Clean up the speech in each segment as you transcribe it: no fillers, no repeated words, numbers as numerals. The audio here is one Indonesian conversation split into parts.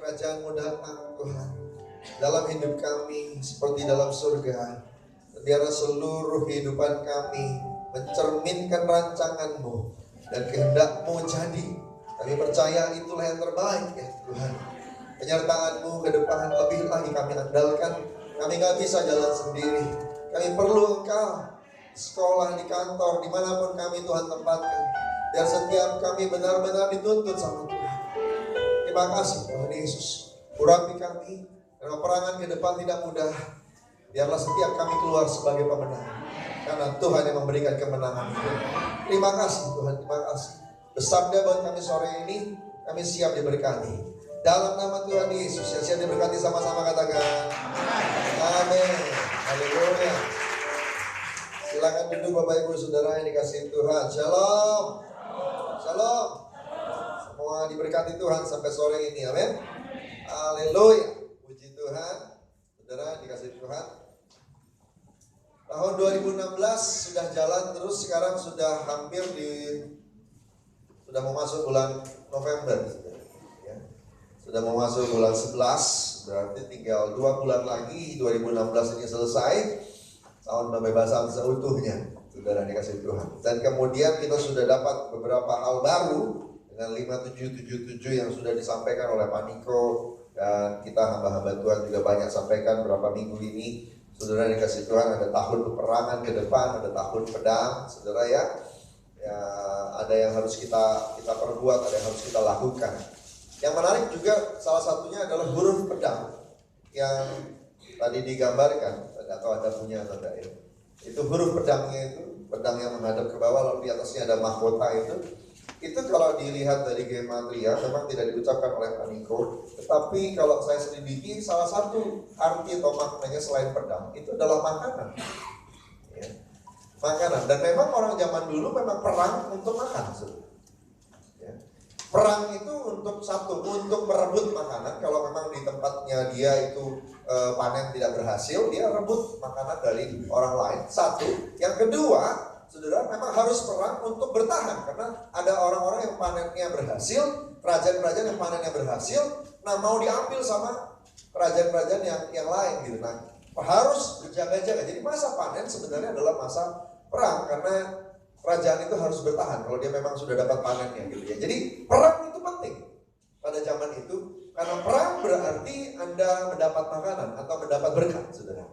kerajaan-Mu datang Tuhan dalam hidup kami seperti dalam surga. Biarlah seluruh kehidupan kami mencerminkan rancangan-Mu dan kehendak-Mu jadi. Kami percaya itulah yang terbaik ya Tuhan. Penyertaan-Mu ke depan lebih lagi kami andalkan. Kami gak bisa jalan sendiri. Kami perlu Engkau. Sekolah, di kantor, dimanapun kami Tuhan tempatkan. Biar setiap kami benar-benar dituntut sama Tuhan. Terima kasih Tuhan Yesus. Urapi kami. Karena perangan ke depan tidak mudah. Biarlah setiap kami keluar sebagai pemenang. Karena Tuhan yang memberikan kemenangan. Terima kasih Tuhan, terima kasih. Bersabda buat kami sore ini, kami siap diberkati. Dalam nama Tuhan Yesus, yang siap diberkati sama-sama katakan amin. Haleluya. Silakan duduk Bapak Ibu Saudara yang dikasihi Tuhan. Shalom. Shalom. Semua diberkati Tuhan sampai sore ini, amin. Haleluya. Puji Tuhan. Saudara dikasihi Tuhan. Tahun 2016 sudah jalan terus, sekarang sudah sudah mau masuk bulan November. Sudah mau masuk bulan 11, berarti tinggal 2 bulan lagi 2016 ini selesai. Tahun pembebasan seutuhnya, saudara dikasih Tuhan. Dan kemudian kita sudah dapat beberapa hal baru dengan 5777 yang sudah disampaikan oleh Pak Niko. Dan kita hamba-hamba Tuhan juga banyak sampaikan beberapa minggu ini. Saudara dikasih Tuhan, ada tahun peperangan ke depan, ada tahun pedang, saudara ya. Ada yang harus kita perbuat, ada yang harus kita lakukan. Yang menarik juga salah satunya adalah huruf pedang yang tadi digambarkan. Tidak tahu ada punya atau tidak ya. Itu huruf pedangnya itu, pedang yang menghadap ke bawah lalu di atasnya ada mahkota itu. Itu kalau dilihat dari gematria memang tidak diucapkan oleh Pak Niko. Tetapi kalau saya selidiki salah satu arti atau maknanya selain pedang itu adalah makanan. Ya. Makanan. Dan memang orang zaman dulu memang perang untuk makan. Ya. Perang itu untuk merebut makanan. Kalau memang di tempatnya dia itu panen tidak berhasil, dia rebut makanan dari orang lain. Satu. Yang kedua, saudara memang harus perang untuk bertahan. Karena ada orang-orang yang panennya berhasil, kerajaan-kerajaan yang panennya berhasil, nah mau diambil sama kerajaan-kerajaan yang lain gitu. Nah harus berjaga-jaga. Jadi masa panen sebenarnya adalah masa perang, karena kerajaan itu harus bertahan kalau dia memang sudah dapat panennya gitu ya. Jadi perang itu penting pada zaman itu, karena perang berarti Anda mendapat makanan atau mendapat berkat, saudara.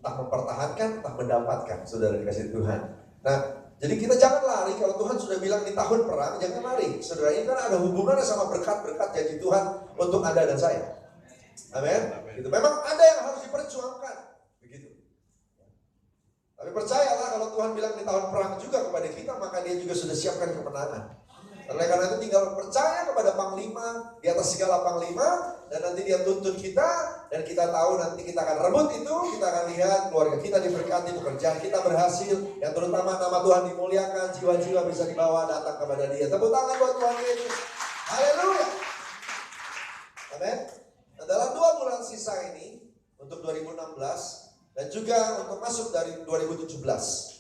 Entah mempertahankan, entah mendapatkan, saudara dikasih Tuhan. Nah, jadi kita jangan lari. Kalau Tuhan sudah bilang di tahun perang, jangan lari. Saudara, ini kan ada hubungannya sama berkat-berkat janji Tuhan untuk Anda dan saya. Amin. Gitu. Memang ada yang harus diperjuangkan. Begitu. Tapi percayalah kalau Tuhan bilang di tahun perang juga kepada kita, maka dia juga sudah siapkan kemenangan. Oleh karena itu tinggal percaya kepada Panglima, di atas segala Panglima, dan nanti dia tuntut kita, dan kita tahu nanti kita akan rebut itu, kita akan lihat keluarga kita diberkati, pekerjaan kita berhasil, yang terutama nama Tuhan dimuliakan, jiwa-jiwa bisa dibawa datang kepada dia. Tepuk tangan buat Tuhan Yesus. Haleluya. Amin. Nah, dalam 2 bulan sisa ini, untuk 2016, dan juga untuk masuk dari 2017,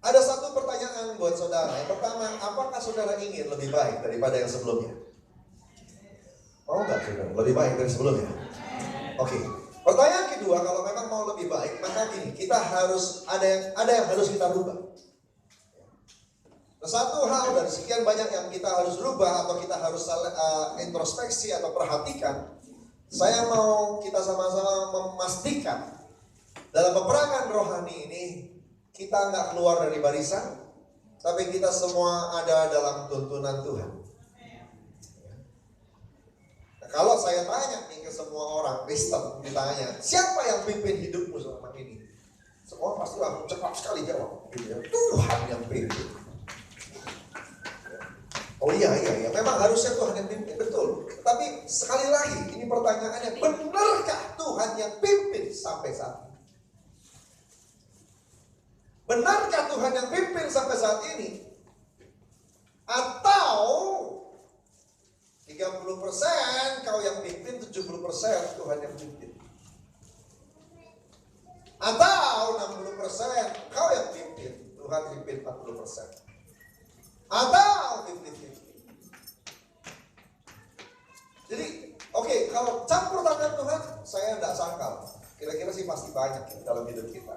ada satu pertanyaan buat saudara. Yang pertama, apakah saudara ingin lebih baik daripada yang sebelumnya? Mau nggak saudara lebih baik dari sebelumnya? Oke. Pertanyaan kedua, kalau memang mau lebih baik, maka gini, kita harus ada yang harus kita rubah. Nah, satu hal dari sekian banyak yang kita harus rubah atau kita harus introspeksi atau perhatikan, saya mau kita sama-sama memastikan dalam peperangan rohani ini, kita nggak keluar dari barisan, tapi kita semua ada dalam tuntunan Tuhan. Nah, kalau saya tanya nih ke semua orang Kristen, ditanya, siapa yang pimpin hidupmu selama ini? Semua pasti langsung cepat sekali jawab. Tuhan yang pimpin. Oh iya, memang harusnya Tuhan yang pimpin, betul. Tapi sekali lagi, ini pertanyaannya, benarkah Tuhan yang pimpin sampai saat ini? Benarkah Tuhan yang pimpin sampai saat ini? Atau 30% kau yang pimpin, 70% Tuhan yang pimpin? Atau 60% kau yang pimpin, Tuhan pimpin 40%? Atau 50-50? Jadi Kalau campur tangan Tuhan, saya tidak sangkal. Kira-kira sih pasti banyak dalam hidup kita.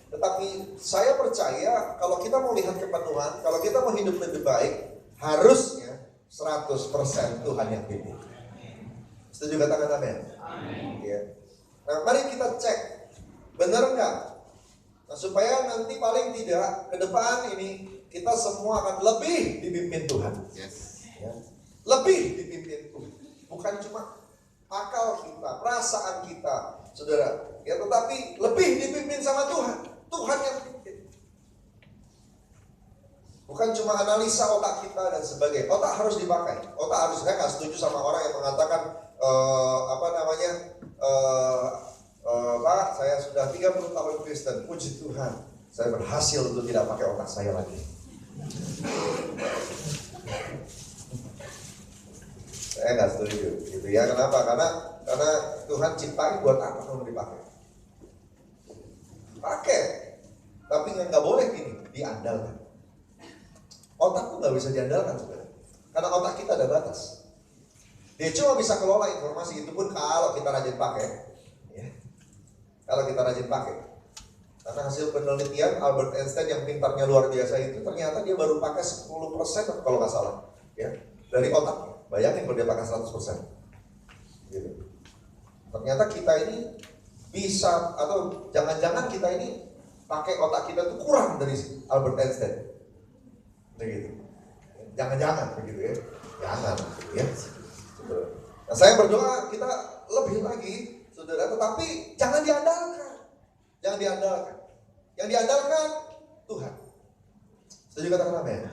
Tetapi saya percaya kalau kita mau lihat kepenuhan, kalau kita mau hidup lebih baik, harusnya 100% Tuhan yang pimpin. Setuju katakan amin? Ya. Nah, mari kita cek, benar nggak? Nah, supaya nanti paling tidak ke depan ini kita semua akan lebih dipimpin Tuhan. Ya. Lebih dipimpin Tuhan. Bukan cuma akal kita, perasaan kita, saudara. Ya, tetapi lebih dipimpin sama Tuhan. Tuhan yang pimpin. Bukan cuma analisa otak kita dan sebagainya. Otak harus dipakai. Otak harus, saya nggak setuju sama orang yang mengatakan Pak, saya sudah 30 tahun Kristen, puji Tuhan, saya berhasil untuk tidak pakai otak saya lagi. Saya nggak setuju, gitu ya. Kenapa? Karena Tuhan ciptain buat apa kalau dipakai? Pakai, tapi nggak boleh gini, diandalkan. Otak tuh nggak bisa diandalkan, sebenarnya. Karena otak kita ada batas. Dia cuma bisa kelola informasi itu pun kalau kita rajin pakai. Ya. Kalau kita rajin pakai. Karena hasil penelitian Albert Einstein yang pintarnya luar biasa itu ternyata dia baru pakai 10% kalau nggak salah. Ya. Dari otaknya. Bayangin kalau dia pakai 100%. Gitu. Ternyata kita ini bisa, atau jangan-jangan kita ini pakai otak kita itu kurang dari Albert Einstein. Begitu. Jangan-jangan begitu ya. Jangan ya. Nah, saya berdoa kita lebih lagi, saudara, tetapi jangan diandalkan. Jangan diandalkan. Yang diandalkan Tuhan. Setuju katakan amin?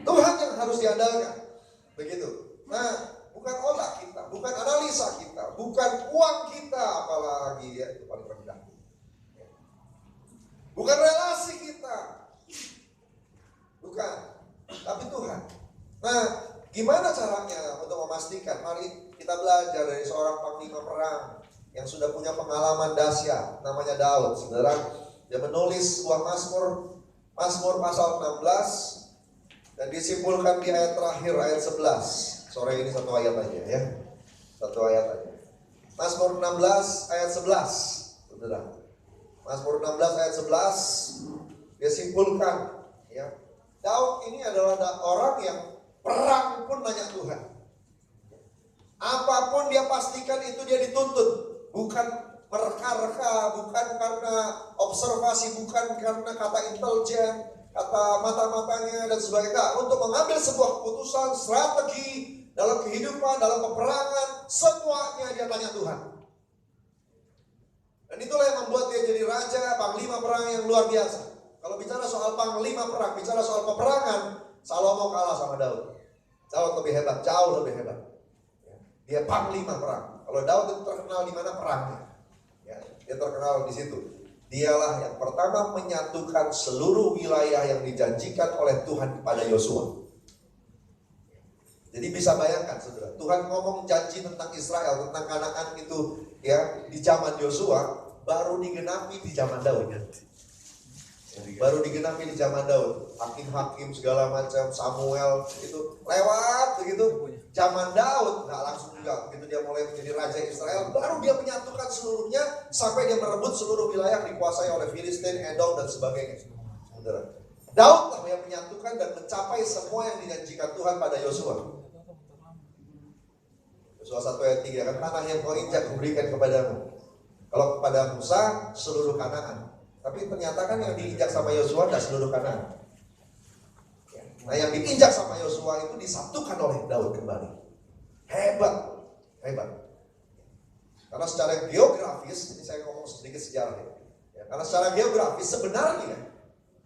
Tuhan yang harus diandalkan. Begitu. Nah, bukan otak kita, bukan analisa kita, bukan uang kita, apalagi ya, itu paling rendah. Bukan relasi kita. Bukan. Tapi Tuhan. Nah, gimana caranya untuk memastikan? Mari kita belajar dari seorang panglima perang yang sudah punya pengalaman dahsyat, namanya Daud. Saudara, dia menulis sebuah Mazmur pasal 16 dan disimpulkan di ayat terakhir, ayat 11. Sore ini satu ayat aja ya. Satu ayat aja. Mazmur 16 ayat 11. Saudara. Mazmur 16 ayat 11 dia simpulkan ya. Daud ini adalah orang yang perang pun nanya Tuhan. Apapun dia pastikan itu dia dituntut. Bukan mereka-reka, bukan karena observasi, bukan karena kata intelijen, kata mata-matanya dan sebagainya. Untuk mengambil sebuah keputusan, strategi dalam kehidupan, dalam peperangan, semuanya dia tanya Tuhan. Dan itulah yang membuat dia jadi raja, panglima perang yang luar biasa. Kalau bicara soal panglima perang, bicara soal peperangan, Salomo kalah sama Daud. Daud lebih hebat, jauh lebih hebat. Dia panglima perang. Kalau Daud itu terkenal di mana perangnya. Ya, dia terkenal di situ. Dialah yang pertama menyatukan seluruh wilayah yang dijanjikan oleh Tuhan kepada Yosua. Jadi bisa bayangkan, saudara, Tuhan ngomong janji tentang Israel, tentang Kanaan itu ya di zaman Yosua, baru digenapi di zaman Daud. Baru digenapi di zaman Daud. Hakim-hakim segala macam, Samuel itu lewat begitu. Zaman Daud nggak langsung juga. Begitu dia mulai menjadi raja Israel, baru dia menyatukan seluruhnya sampai dia merebut seluruh wilayah yang dikuasai oleh Filistin, Edom dan sebagainya. Saudara, Daud lah yang menyatukan dan mencapai semua yang dijanjikan Tuhan pada Yosua. Yosua 1 ayat 3 kan, tanah yang kau injak kuberikan kepadamu. Kalau kepada Musa seluruh Kanaan. Tapi ternyata kan yang diinjak sama Yosua tidak seluruh Kanaan. Nah, yang diinjak sama Yosua itu disatukan oleh Daud kembali. Hebat, hebat. Karena secara geografis, ini saya ngomong sedikit sejarah ya. Karena secara geografis sebenarnya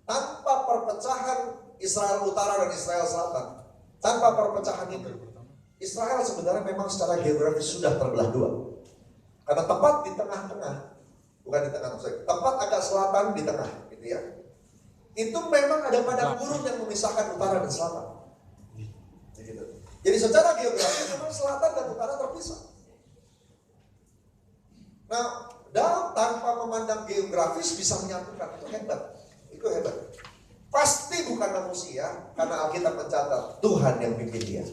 tanpa perpecahan Israel Utara dan Israel Selatan, tanpa perpecahan itu, Israel sebenarnya memang secara geografis sudah terbelah dua. Karena tepat di tengah-tengah, bukan di tengah, tepat agak selatan di tengah, gitu ya. Itu memang ada padang gurun yang memisahkan utara dan selatan. Begitu. Jadi secara geografis memang selatan dan utara terpisah. Nah, Daud tanpa memandang geografis bisa menyatukan, itu hebat. Itu hebat. Pasti bukan manusia, karena Alkitab mencatat Tuhan yang bikin dia.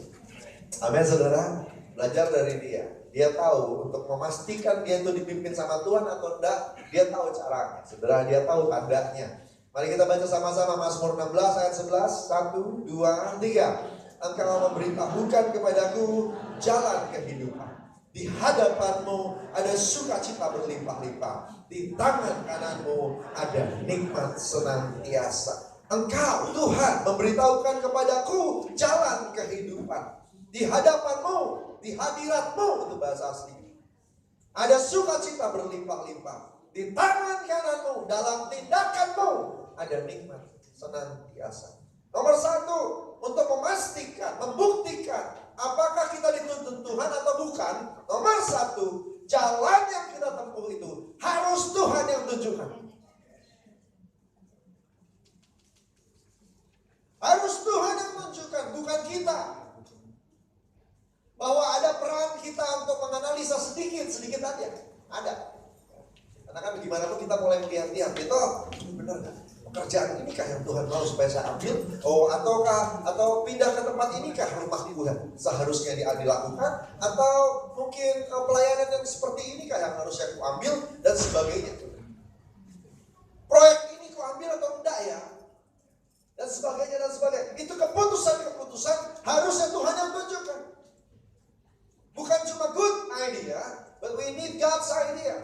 Amin, saudara. Belajar dari dia. Dia tahu untuk memastikan dia itu dipimpin sama Tuhan atau enggak. Dia tahu caranya. Saudara, dia tahu tandanya. Mari kita baca sama-sama Mazmur 16 ayat 11. 1, 2, 3. Engkau memberitahukan kepadaku jalan kehidupan. Di hadapanmu ada sukacita berlimpah-limpah. Di tangan kananmu ada nikmat senantiasa. Engkau Tuhan memberitahukan kepadaku jalan kehidupan. Di hadapanmu, di hadiratmu, itu bahasa asli. Ada sukacita berlimpah-limpah. Di tangan kananmu, dalam tindakanmu, ada nikmat senantiasa. Nomor 1, untuk memastikan, membuktikan apakah kita dituntun Tuhan atau bukan. Nomor 1, jalan yang kita tempuh itu harus Tuhan yang tunjukkan. Harus Tuhan yang tunjukkan, bukan kita. Bahwa ada peran kita untuk menganalisa sedikit aja. Ada. Karena kan gimana pun kita mulai melihat-lihat, itu benar gak? Pekerjaan inikah yang Tuhan mau supaya saya ambil? Atau pindah ke tempat inikah rumah Tuhan seharusnya dilakukan? Atau mungkin pelayanan yang seperti inikah yang harusnya aku ambil? Dan sebagainya. Proyek ini ku ambil atau enggak ya? Dan sebagainya. Itu keputusan harusnya Tuhan yang tunjukkan. Bukan cuma good idea, but we need God's idea.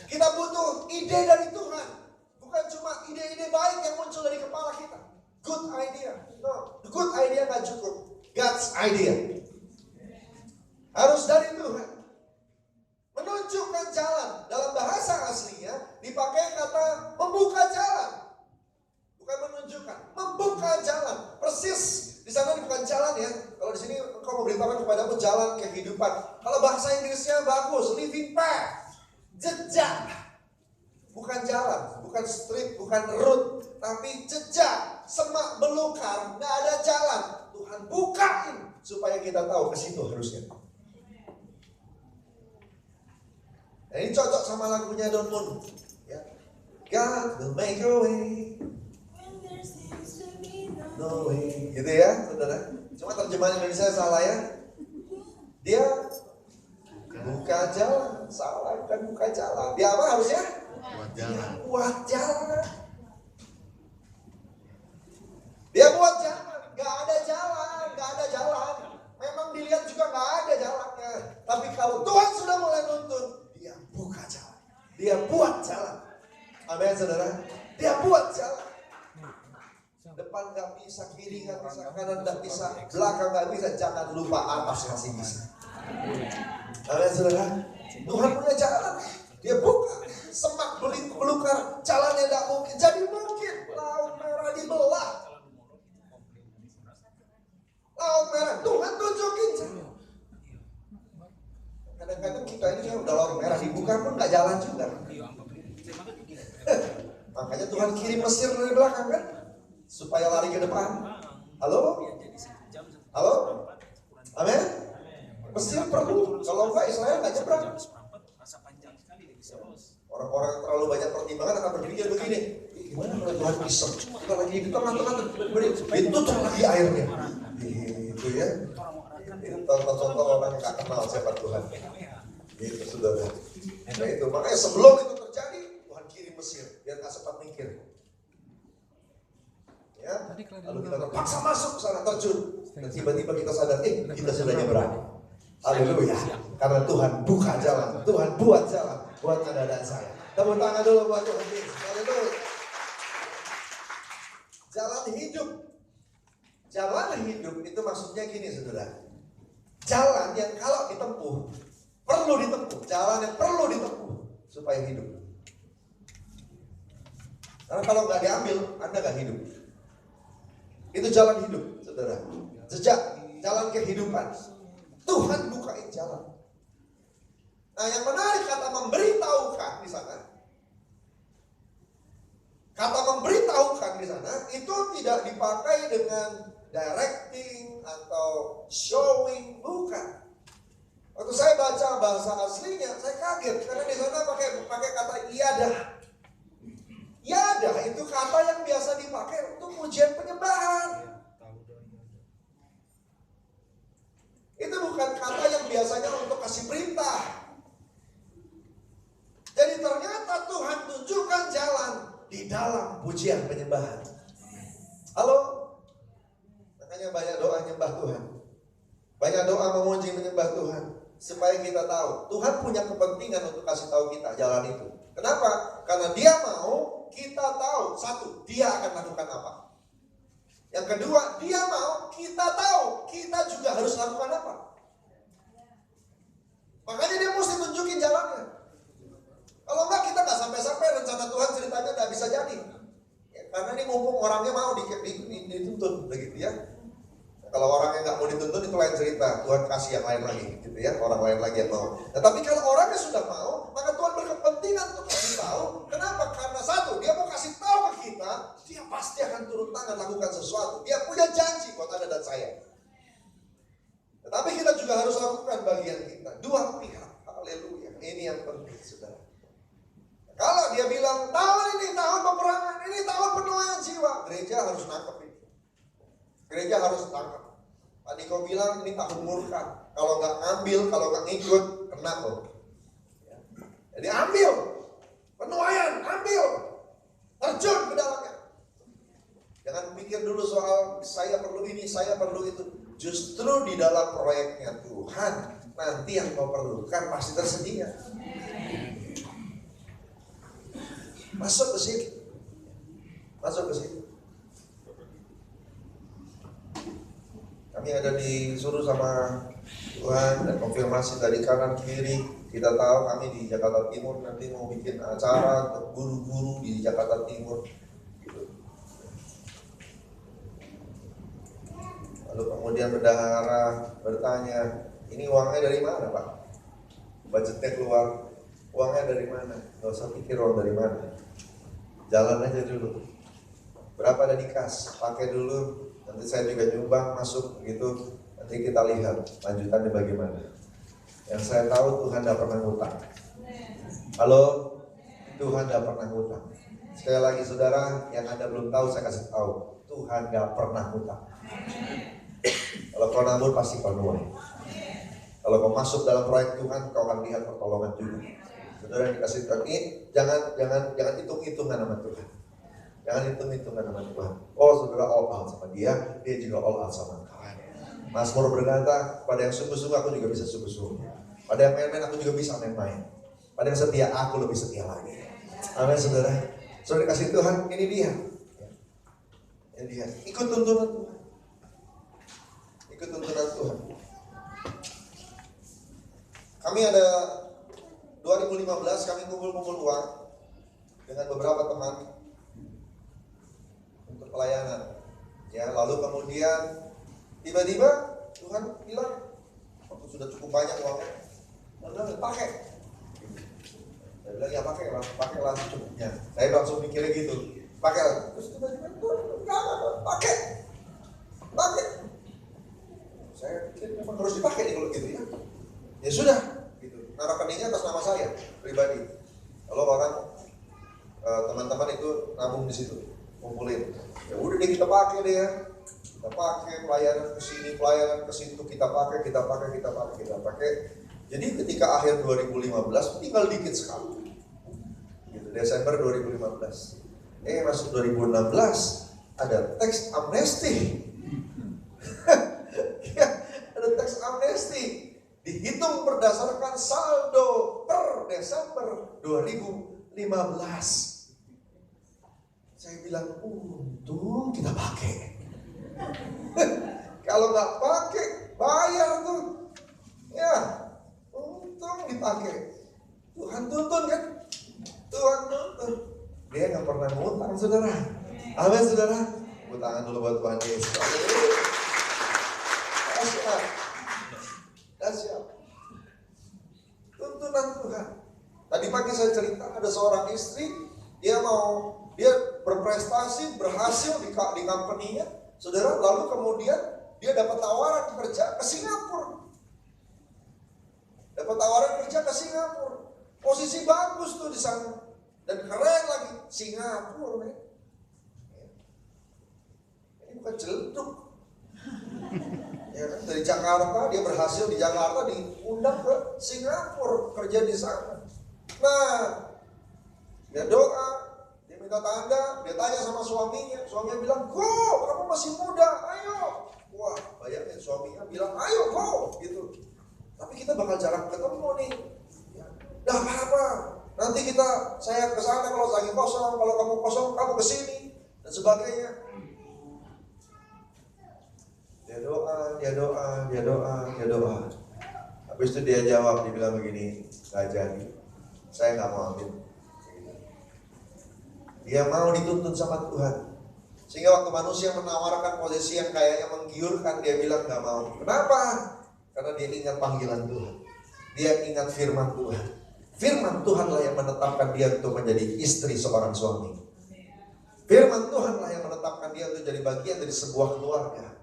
Kita butuh ide dari Tuhan. Bukan cuma ide-ide baik yang muncul dari kepala kita. Good idea. No, good idea gak cukup. God's idea. Harus dari Tuhan. Menunjukkan jalan. Dalam bahasa aslinya dipakai kata membuka jalan. Bukan menunjukkan, membuka jalan. Persis di sana bukan jalan ya. Kalau di sini engkau memberitahukan kepadamu jalan kehidupan. Kalau bahasa Inggrisnya bagus, living path. Jejak. Bukan jalan, bukan street, bukan route, tapi jejak, semak belukar, nggak ada jalan. Tuhan bukain supaya kita tahu ke situ harusnya. Nah, ini cocok sama lagunya Don Moon. Ya. God will make a way. No way. Gitu ya, saudara. Cuma terjemahan Indonesia salah ya. Dia buka jalan, salah kan buka jalan. Dia apa harusnya? Buat jalan. Dia buat jalan. Dia buat jalan. Gak ada jalan. Memang dilihat juga gak ada jalannya. Tapi kalau Tuhan sudah mulai nuntun, dia buka jalan. Dia buat jalan. Amin saudara. Dia buat jalan. Depan gak bisa, kiri gak bisa, kanan gak bisa, belakang gak bisa. Jangan lupa atas masih bisa. Amin saudara. Tuhan punya jalan. Dia buka. Semak belukar, jalannya tidak mungkin. Jadi mungkin. Laut merah dibelah. Laut merah, Tuhan tunjukin jalan. Kadang-kadang kita ini kan udah laut merah dibuka pun gak jalan juga. Makanya Tuhan kirim Mesir dari belakang kan, supaya lari ke depan. Halo? Halo? Amin? Mesir perlu. Kalau enggak Israel gak nyebrang. Orang-orang terlalu banyak pertimbangan akan berpikir begini, gimana kalau Tuhan bisa? Kita lagi di tengah-tengah ditutup lagi airnya. Gitu ya. Itu contoh-contoh orang yang gak kenal siapa Tuhan. Gitu saudara. Nah itu, makanya sebelum itu terjadi, Tuhan kirim Mesir biar gak sempat mikir. Ya, lalu kita terpaksa masuk ke sana, terjun. Dan tiba-tiba kita sadar, kita sudah nyebrang. Haleluya. Karena Tuhan buka jalan, Tuhan buat jalan buat Anda dan saya. Tepuk tangan dulu buat Tuhan Yesus. Haleluya. Jalan hidup. Jalan hidup itu maksudnya gini saudara. Jalan yang kalau ditempuh, perlu ditempuh. Jalan yang perlu ditempuh supaya hidup. Karena kalau nggak diambil, Anda nggak hidup. Itu jalan hidup, saudara. Jejak, jalan kehidupan. Tuhan bukain jalan. Nah, yang menarik kata memberitahukan di sana. Kata memberitahukan di sana itu tidak dipakai dengan directing atau showing, bukan. Waktu saya baca bahasa aslinya, saya kaget karena di sana pakai kata iadah. Iadah itu kata yang biasa dipakai untuk pujian penyembahan. Itu bukan biasanya untuk kasih perintah. Jadi ternyata Tuhan tunjukkan jalan di dalam pujian penyembahan. Halo? Makanya banyak doa nyembah Tuhan. Banyak doa memuji menyembah Tuhan. Supaya kita tahu, Tuhan punya kepentingan untuk kasih tahu kita jalan itu. Kenapa? Karena Dia mau kita tahu. Satu, Dia akan lakukan apa. Yang kedua, Dia mau kita tahu, kita juga harus lakukan apa. Makanya Dia mesti tunjukin jalannya. Kalau enggak, kita nggak sampai-sampai rencana Tuhan ceritanya nggak bisa jadi. Ya, karena ini mumpung orangnya mau dituntut, begitu ya. Kalau orangnya nggak mau dituntut itu lain cerita. Tuhan kasih yang lain lagi, gitu ya. Orang lain lagi yang mau. Nah, tapi kalau orangnya sudah mau, maka Tuhan berkepentingan untuk kasih tahu. Kenapa? Karena satu, Dia mau kasih tahu ke kita, Dia pasti akan turun tangan lakukan sesuatu. Dia punya janji buat Anda dan saya. Tetapi kita juga harus lakukan bagian kita. Dua pihak. Haleluya. Ini yang penting, saudara. Kalau Dia bilang tahun ini tahun peperangan, ini tahun penuaian jiwa, gereja harus nangkep ini. Gereja harus tangkap. Pak Niko bilang ini tahun murka. Kalau nggak ngambil, kalau nggak ngikut, kena loh. Jadi ambil, penuaian, ambil, terjun ke dalamnya. Jangan pikir dulu soal saya perlu ini, saya perlu itu. Justru di dalam proyeknya Tuhan, nanti yang kau perlukan pasti tersedia. Masuk ke situ. Masuk ke situ. Kami ada disuruh sama Tuhan dan konfirmasi dari kanan kiri. Kita tahu kami di Jakarta Timur nanti mau bikin acara untuk guru-guru di Jakarta Timur. Lalu kemudian bendahara bertanya, ini uangnya dari mana Pak? Budgetnya keluar, uangnya dari mana? Gak usah pikir uang dari mana. Jalan aja dulu. Berapa ada di kas? Pakai dulu. Nanti saya juga nyumbang masuk begitu. Nanti kita lihat lanjutannya bagaimana. Yang saya tahu Tuhan tidak pernah ngutang. Halo? Tuhan tidak pernah ngutang. Sekali lagi saudara, yang Anda belum tahu saya kasih tahu. Tuhan tidak pernah ngutang. Kalau kau nabur pasti kau nuai. Kalau kau masuk dalam proyek Tuhan, kau akan lihat pertolongan juga. Saudara yang dikasih Tuhan ini, jangan hitung-hitungan sama Tuhan. Jangan hitung-hitungan sama Tuhan. Oh saudara all out sama dia juga all out sama kau. Mazmur berkata, pada yang sungguh-sungguh aku juga bisa sungguh-sungguh. Pada yang main-main aku juga bisa main-main. Pada yang setia aku lebih setia lagi. Amin saudara. Saudara dikasih Tuhan, ini dia. Ini dia. Ikut tuntunan Tuhan. Ikut tuntunan Tuhan. Kami ada 2015 kami kumpul-kumpul uang dengan beberapa teman untuk pelayanan. Ya, lalu kemudian tiba-tiba Tuhan bilang, aku sudah cukup banyak uangnya, udah pakai. Saya bilang ya pakailah secukupnya. Saya langsung mikirnya gitu, pakai. Terus tiba-tiba pakai. Saya pikir memang harus dipakai nih kalau gitu ya. Ya sudah, gitu. Nah, rekeningnya atas nama saya pribadi. Kalau orang teman-teman itu nabung di situ, kumpulin. Ya udah deh kita pakai deh ya. Kita pakai pelayanan ke sini, pelayanan ke situ, kita pakai. Jadi ketika akhir 2015 tinggal dikit sekali. Gitu, Desember 2015. Masuk 2016 ada teks amnesti. Ya, ada teks amnesti. Dihitung berdasarkan saldo per Desember 2015. Saya bilang, untung kita pakai. Kalau nggak pakai, bayar tuh. Ya, untung dipakai. Tuhan tuntun kan? Tuhan tuntun. Dia nggak pernah ngutang, saudara. Amin, saudara. Tangan dulu buat Tuhan Yesus. Dahsyat. Tuntunan Tuhan. Tadi pagi saya cerita ada seorang istri, dia berprestasi, berhasil di company-nya, saudara. Lalu kemudian dia dapat tawaran kerja ke Singapura. Posisi bagus tuh di sana dan keren lagi, Singapura. Ini bukan celduk. Ya kan? Dari Jakarta, dia berhasil di Jakarta, diundang ke Singapura, kerja di sana. Nah, dia doa, dia minta tanda, dia tanya sama suaminya bilang, "Go, kamu masih muda, ayo." Wah, bayangin suaminya bilang, "Ayo, go," gitu. Tapi kita bakal jarang ketemu nih. Ya, dah apa-apa, nanti saya ke sana kalau lagi kosong, kalau kamu kosong, kamu ke sini dan sebagainya. Dia doa. Habis itu dia jawab, dia bilang begini, "Gak jadi, saya gak mau ambil." Dia mau dituntun sama Tuhan. Sehingga waktu manusia menawarkan posisi yang kayaknya menggiurkan, dia bilang gak mau. Kenapa? Karena dia ingat panggilan Tuhan. Dia ingat firman Tuhan. Firman Tuhanlah yang menetapkan dia untuk menjadi istri seorang suami. Firman Tuhanlah yang menetapkan dia untuk jadi bagian dari sebuah keluarga.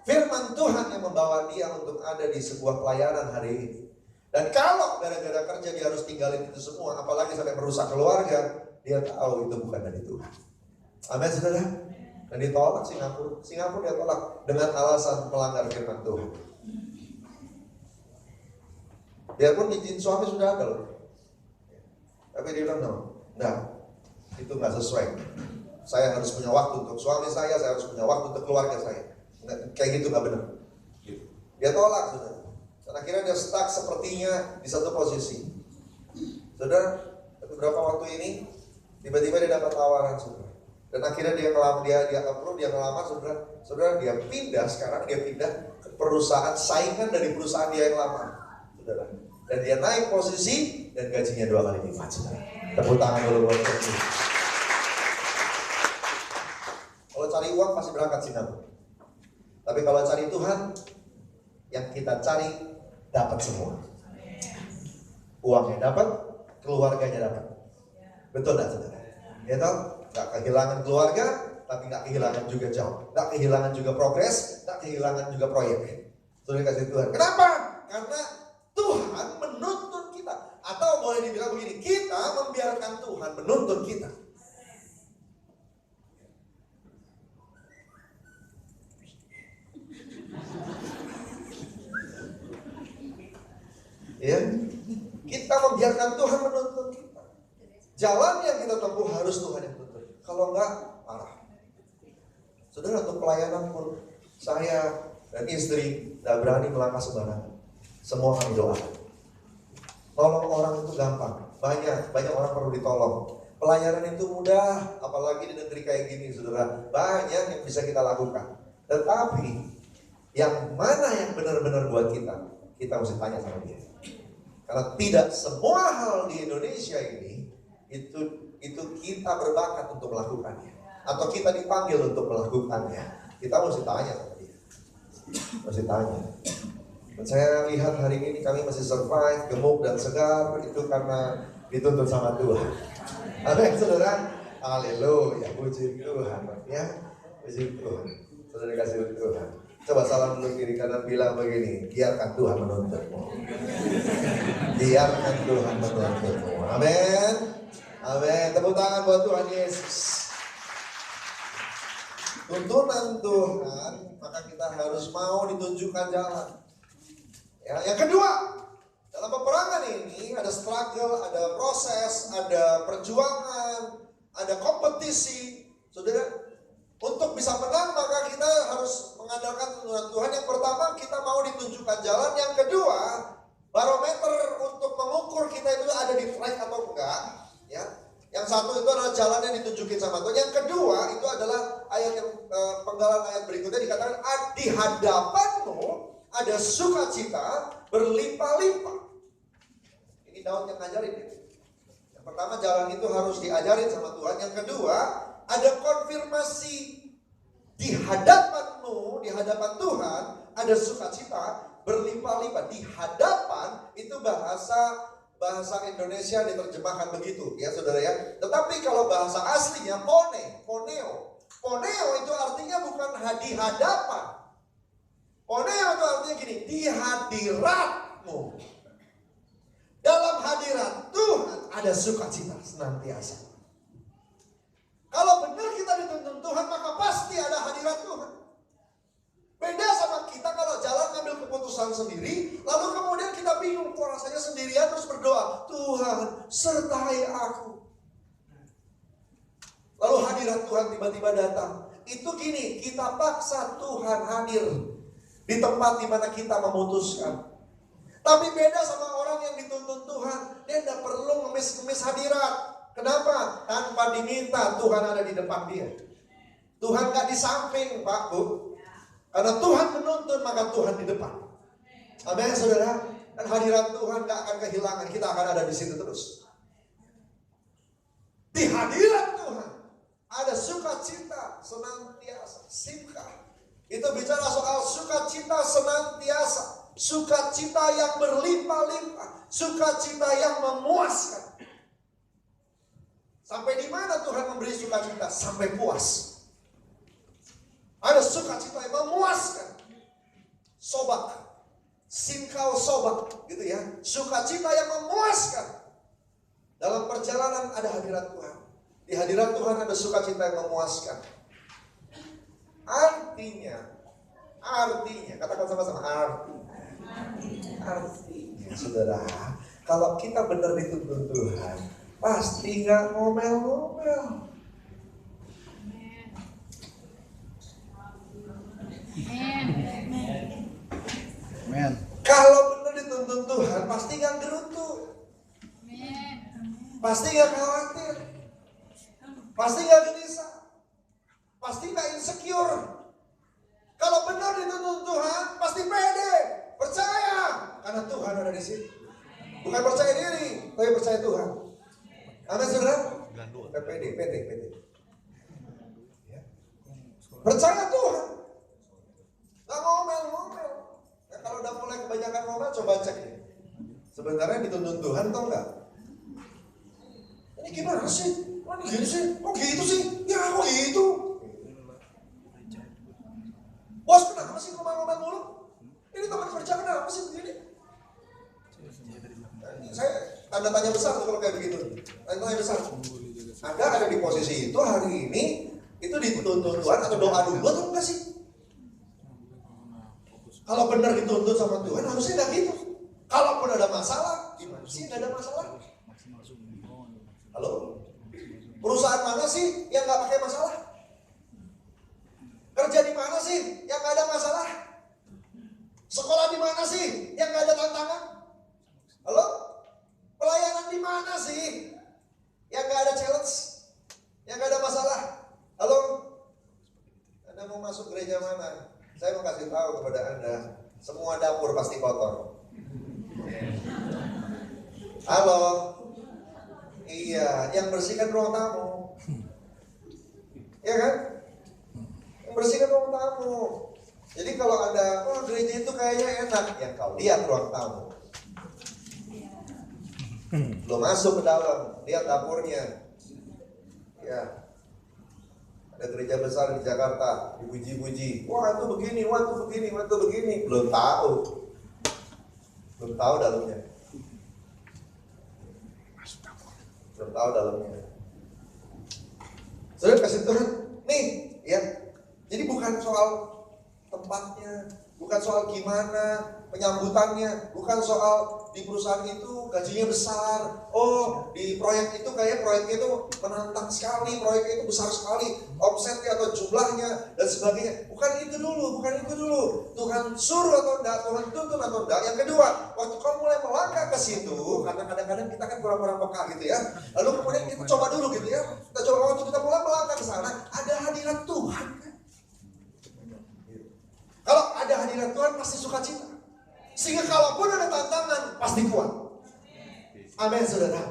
Firman Tuhan yang membawa dia untuk ada di sebuah pelayanan hari ini. Dan kalau gara-gara kerja dia harus tinggalin itu semua, apalagi sampai merusak keluarga, dia tahu itu bukan dari Tuhan. Amin, saudara. Dan ditolak Singapura dia tolak dengan alasan melanggar firman Tuhan. Biarpun izin suami sudah ada loh, tapi dia bilang, "Nah, itu nggak sesuai. Saya harus punya waktu untuk suami saya harus punya waktu untuk keluarga saya. Kayak gitu nggak benar." Dia tolak, saudara. Dan akhirnya dia stuck sepertinya di satu posisi. Saudara, beberapa waktu ini tiba-tiba dia dapat tawaran, saudara. Dan akhirnya dia ngelamar, saudara. Dia pindah ke perusahaan saingan dari perusahaan dia yang lama, saudara. Dan dia naik posisi dan gajinya 2 kali lipat, saudara. Tepuk tangan dulu buat dia. Kalau cari uang pasti berangkat Singapura. Tapi kalau cari Tuhan, yang kita cari dapat semua. Uangnya dapat, keluarganya dapat. Betul enggak, saudara? Ya toh, enggak kehilangan keluarga, tapi enggak kehilangan juga jauh. Enggak kehilangan juga progres, enggak kehilangan juga proyek. Saudara kasih Tuhan. Kenapa? Karena Tuhan menuntun kita. Atau boleh dibilang begini, kita membiarkan Tuhan menuntun kita. Ya, kita membiarkan Tuhan menuntun kita. Jalan yang kita tempuh harus Tuhan yang tuntun. Kalau enggak, parah. Saudara, untuk pelayanan pun saya dan istri tidak berani melangkah sembarangan. Semua kami doakan. Tolong orang itu gampang. Banyak orang perlu ditolong. Pelayanan itu mudah, apalagi di negeri kayak gini, saudara. Banyak yang bisa kita lakukan. Tetapi yang mana yang benar-benar buat kita mesti tanya sama dia. Karena tidak semua hal di Indonesia ini itu kita berbakat untuk melakukannya, atau kita dipanggil untuk melakukannya. Kita mesti tanya sama dia. Mesti tanya. Dan saya lihat hari ini kami masih survive, gemuk dan segar, itu karena dituntun sama Tuhan. Amin, saudara. Haleluya, puji Tuhan, ya, puji Tuhan. Saudara kasih Tuhan. Coba salam dulu kiri kanan, bilang begini, biarkan Tuhan menuntunmu. Biarkan Tuhan menuntunmu. Amin. Amin. Tepuk tangan buat Tuhan Yesus. Tuntunan Tuhan, maka kita harus mau ditunjukkan jalan. Ya, yang kedua, dalam peperangan ini ada struggle, ada proses, ada perjuangan, ada kompetisi. Saudara, untuk bisa menang maka kita harus mengandalkan tuntunan Tuhan. Yang pertama, kita mau ditunjukkan jalan. Yang kedua, barometer untuk mengukur kita itu ada di track atau enggak. Ya, yang satu itu adalah jalan yang ditunjukin sama Tuhan. Yang kedua itu adalah ayat yang penggalan ayat berikutnya dikatakan, di hadapanmu ada sukacita berlimpah-limpah. Ini Daud yang ngajarin. Yang pertama, jalan itu harus diajarin sama Tuhan. Yang kedua, ada konfirmasi. Di hadapanmu, di hadapan Tuhan ada sukacita berlimpah-limpah. Di hadapan itu bahasa Indonesia diterjemahkan begitu, ya saudara ya. Tetapi kalau bahasa aslinya poneo itu artinya bukan di hadapan. Poneo itu artinya gini, di hadiratmu. Dalam hadirat Tuhan ada sukacita senantiasa. Kalau benar kita dituntun Tuhan, maka pasti ada hadirat Tuhan. Beda sama kita kalau jalan ngambil keputusan sendiri, lalu kemudian kita bingung, kok rasanya sendirian, terus berdoa, Tuhan sertai aku. Lalu hadirat Tuhan tiba-tiba datang. Itu gini, kita paksa Tuhan hadir di tempat di mana kita memutuskan. Tapi beda sama orang yang dituntun Tuhan, dia tidak perlu ngemis-ngemis hadirat. Kenapa? Tanpa diminta, Tuhan ada di depan dia. Tuhan gak di samping, Pak, Bu. Karena Tuhan menuntun, maka Tuhan di depan. Amin, saudara. Dan hadirat Tuhan gak akan kehilangan. Kita akan ada di situ terus. Di hadirat Tuhan ada sukacita senantiasa. Simka. Itu bicara soal sukacita senantiasa. Sukacita yang berlimpah-limpah. Sukacita yang memuaskan. Sampai di mana Tuhan memberi sukacita? Sampai puas. Ada sukacita yang memuaskan. Sobak. Sinkau sobak. Gitu ya. Sukacita yang memuaskan. Dalam perjalanan ada hadirat Tuhan. Di hadirat Tuhan ada sukacita yang memuaskan. Artinya. Katakan sama-sama. Artinya, saudara. Kalau kita benar dituntun Tuhan, pasti gak ngomel-ngomel. Amen. Kalau benar dituntun Tuhan, pasti gak gerutu. Pasti gak khawatir. Pasti gak gelisah. Pasti gak insecure. Kalau benar dituntun Tuhan, pasti pede. Percaya. Karena Tuhan ada di sini. Bukan percaya diri, tapi percaya Tuhan. Amin, saudara? Pede. Ya. Percaya Tuhan. Gak ngomel-ngomel. Ya, kalau udah mulai kebanyakan ngomel, coba cek deh. Sebenarnya dituntun Tuhan atau enggak? Ini gimana sih? Kok gini sih? Kok gitu sih? Ya kok gitu? Bos kenapa sih ngomel-ngomel mulu? Ini teman kerja kenapa sih begini? Saya tanda tanya besar tuh kalau kayak begitu. Tanya besar. Anda ada di posisi itu hari ini, itu dituntun Tuhan atau doa dulu atau enggak sih? Kalau benar dituntun sama Tuhan, harusnya enggak gitu. Kalaupun ada masalah, gimana sih enggak ada masalah? Halo? Perusahaan mana sih yang enggak pakai masalah? Kerja di mana sih yang enggak ada masalah? Sekolah di mana sih yang enggak ada tantangan? Halo? Pelayanan di mana sih yang enggak ada challenge? Yang enggak ada masalah? Halo? Anda mau masuk gereja mana? Saya mau kasih tahu kepada Anda, semua dapur pasti kotor. Halo? Iya, yang bersihkan ruang tamu. Iya kan? Yang bersihkan ruang tamu. Jadi kalau Anda, gereja itu kayaknya enak, yang kau lihat ruang tamu. Belum masuk ke dalam, lihat dapurnya. Ya. Ada gereja besar di Jakarta, dipuji-puji. Wah itu begini, wah itu begini, wah itu begini. Belum tahu dalamnya. Belum tahu dalamnya. Saudara kasih Tuhan, nih, ya. Jadi bukan soal tempatnya, bukan soal gimana penyambutannya, bukan soal di perusahaan itu gajinya besar. Oh, di proyek itu kayak proyeknya itu menantang sekali, proyeknya itu besar sekali, omsetnya atau jumlahnya dan sebagainya. Bukan itu dulu. Tuhan suruh atau enggak, Tuhan tuntun atau enggak. Yang kedua, waktu kau mulai melangkah ke situ, karena kadang-kadang kita kan kurang-kurang peka gitu ya. Lalu kemudian kita coba dulu gitu ya. Kita coba waktu kita mulai melangkah ke sana, ada hadirat Tuhan. Kalau ada hadirat Tuhan pasti sukacita. Sehingga kalaupun ada tantangan, pasti kuat. Amin, saudara.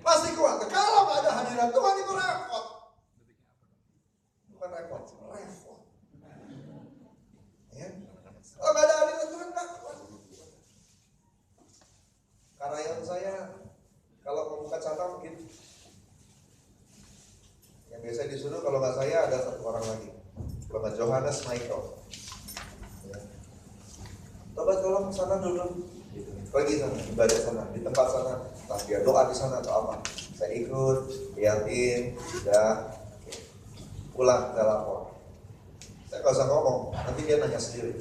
Pasti kuat. Kalau nggak ada hadirat Tuhan itu repot. Bukan repot. Ya. Kalau nggak ada hadirat Tuhan, nggak kuat. Karyawan saya, kalau mau buka cabang begitu. Yang biasa disuruh kalau nggak saya ada satu orang lagi. Bapak Johannes Michael. Coba tolong sana dulu, pergi sana, ibadah sana, di tempat sana, entah dia doa di sana atau apa. Saya ikut, liatin, sudah, pulang, saya lapor. Saya nggak usah ngomong, nanti dia nanya sendiri.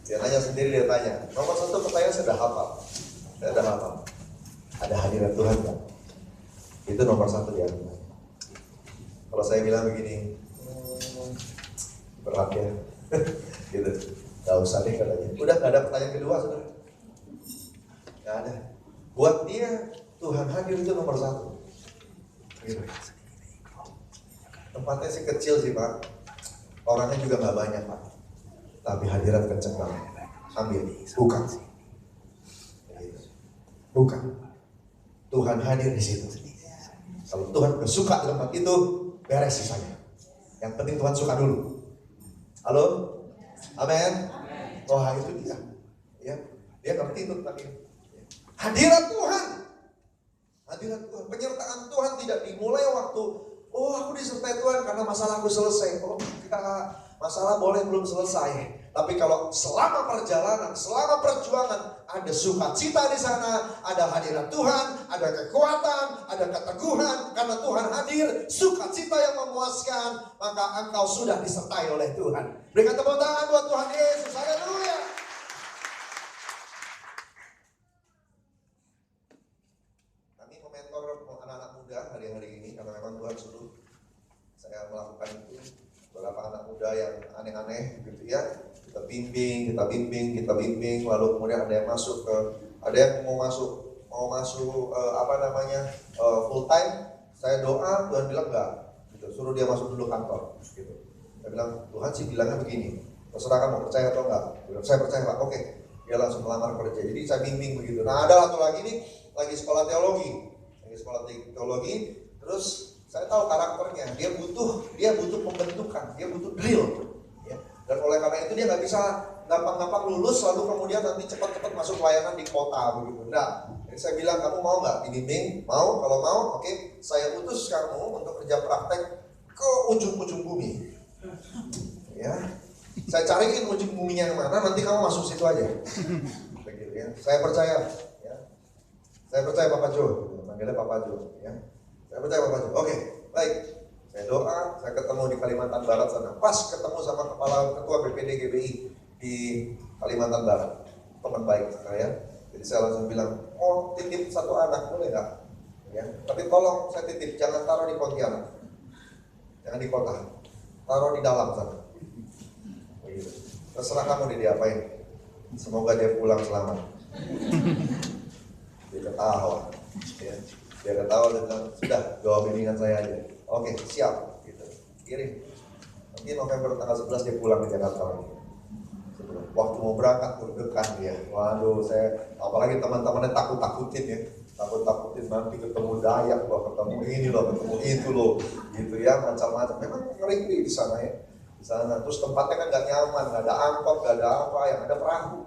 Dia tanya. Nomor 1 pertanyaan saya udah hafal. Ada hadirat Tuhan kan? Itu nomor 1 ya. Kalau saya bilang begini, berat ya, gitu. Gak usah deh katanya. Udah gak ada pertanyaan kedua, saudara. Gak ada. Buat dia, Tuhan hadir itu nomor 1. Gitu. Tempatnya sih kecil sih Pak. Orangnya juga gak banyak Pak. Tapi hadirat kenceng banget. Ambil, buka. Buka. Tuhan hadir di situ. Kalau Tuhan suka di tempat itu, beres sisanya. Yang penting Tuhan suka dulu. Halo? Amin. Wah itu dia. Ya, dia ngerti itu tadi. Hadirat Tuhan. Penyertaan Tuhan tidak dimulai waktu aku disertai Tuhan karena masalahku selesai. Masalah boleh belum selesai. Tapi kalau selama perjalanan, selama perjuangan, ada sukacita di sana, ada hadirat Tuhan, ada kekuatan, ada keteguhan, karena Tuhan hadir, sukacita yang memuaskan, maka engkau sudah disertai oleh Tuhan. Berikan tepuk tangan buat Tuhan Yesus, haleluya. Kami mementor anak-anak muda hari-hari ini, karena memang Tuhan suruh saya melakukan itu. Beberapa anak muda yang aneh-aneh gitu ya. Kita bimbing, lalu kemudian ada yang masuk ke, ada yang mau masuk full time. Saya doa, Tuhan bilang enggak, gitu. Suruh dia masuk dulu kantor, gitu. Saya bilang Tuhan sih bilangnya begini, terserah kamu percaya atau enggak. Saya percaya Pak, oke. Dia langsung melamar kerja. Jadi saya bimbing begitu. Nah ada satu lagi nih, lagi sekolah teologi, terus saya tahu karakternya, dia butuh pembentukan, dia butuh drill. Dan oleh karena itu dia nggak bisa gampang-gampang lulus lalu kemudian nanti cepat-cepat masuk pelayanan di kota begitu. Nah, jadi saya bilang kamu mau nggak dibimbing? Mau? Kalau mau, oke. Saya utus kamu untuk kerja praktek ke ujung-ujung bumi. Ya, saya cariin ujung buminya yang mana, nanti kamu masuk situ aja. Begitu ya. Saya percaya. Ya. Saya percaya Papa Jo. Panggilnya Papa Jo. Ya. Saya percaya Papa Jo. Oke, baik. Saya doa, saya ketemu di Kalimantan Barat sana. Pas ketemu sama ketua BPD GBI di Kalimantan Barat. Teman baik saya. Jadi saya langsung bilang, mau titip satu anak, boleh nggak? Ya. Tapi tolong saya titip, jangan taruh di Pontianak. Jangan di kota. Taruh di dalam sana. Begitu. Terserah kamu diapain. Semoga dia pulang selamat. Dia ketawa. Ya. Dia ketawa dan bilang, sudah, jawab bimbingan saya aja. Oke, siap. Gitu. Kirim. Nanti November tanggal 11 dia pulang ke Jakarta lagi. Waktu mau berangkat deg-degan dia. Waduh, saya apalagi teman-temannya takut-takutin ya. Takut-takutin nanti ketemu Dayak loh, ketemu ini loh, ketemu itu loh. Gitu ya, macam-macam. Memang ngeri di sana ya. Di sana. Terus tempatnya kan nggak nyaman, nggak ada angkot, nggak ada apa, yang ada perahu.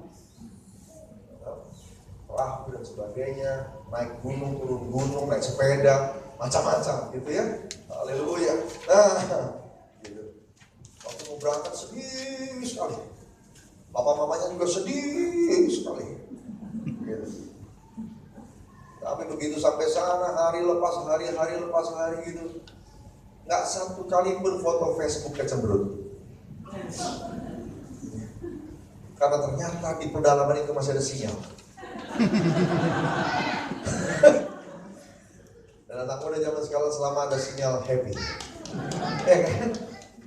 Perahu dan sebagainya, naik gunung, turun gunung, naik sepeda, macam-macam gitu ya. Haleluya. Nah, gitu. Waktu mau berangkat sedih sekali. Papa mamanya juga sedih sekali. Gitu. Tapi begitu sampai sana, hari lepas hari gitu, nggak satu kali pun foto Facebook kecemberut. Karena ternyata di pedalaman itu masih ada sinyal. Dan anak muda zaman sekarang selama ada sinyal happy. Ya kan?